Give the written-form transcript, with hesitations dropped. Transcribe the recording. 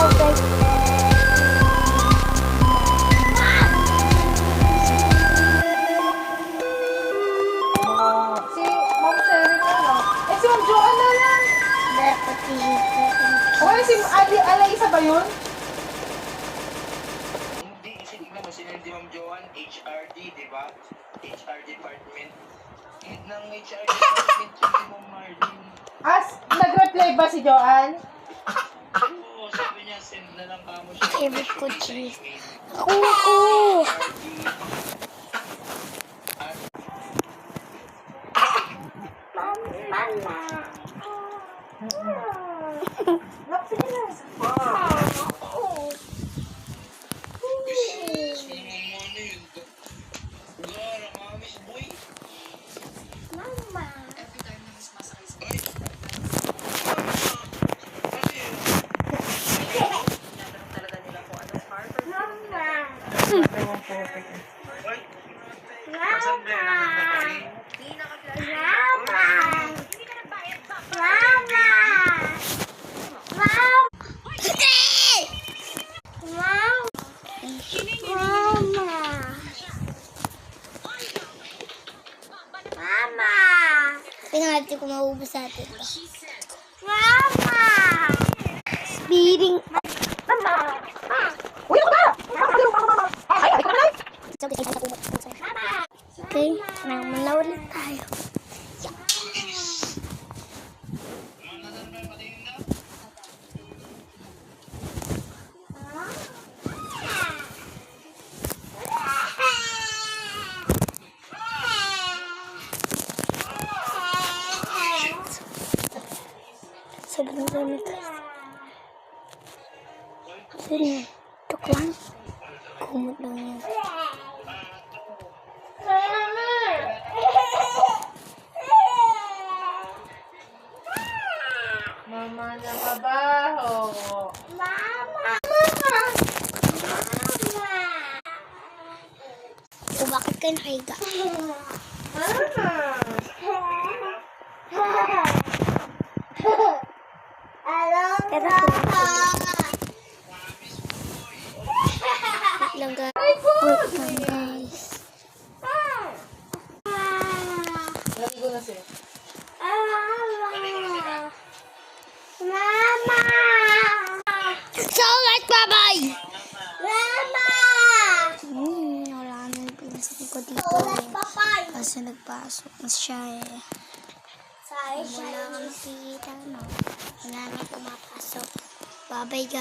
Si Ma'am Sherry na, no? Eh, si Ma'am Joanne na lang. Wala si Alaisa ba yun? Hindi, kasi tignan mo, sino yung Ma'am Joanne, HRD, di ba? HR department. Ng HR department yung Ma'am Marlene. Nag-reply ba si Joanne? Oo, sabi niya, send na lang kamo siya. Favorite ko cheese. Ako! Pinangati ko maubos sa atin. Mama! Speeding. Mama! Uy, ano ba? Ay, ikaw na lang. Okay, namula ulit tayo. Sobrang gamit. Sino? Tok lang. Kumot lang yan. Mama na mabaho. Mama! So, bakit kayo nakahiga? Lang guys. Wait lang guys. Naligo na siya. Mama! So, let's bye-bye! Mama! Wala na yung pinasok ko dito. Kasi nagpasok na siya eh. Wala kang nakikita, no? Wala na pumapasok. Bye-bye guys.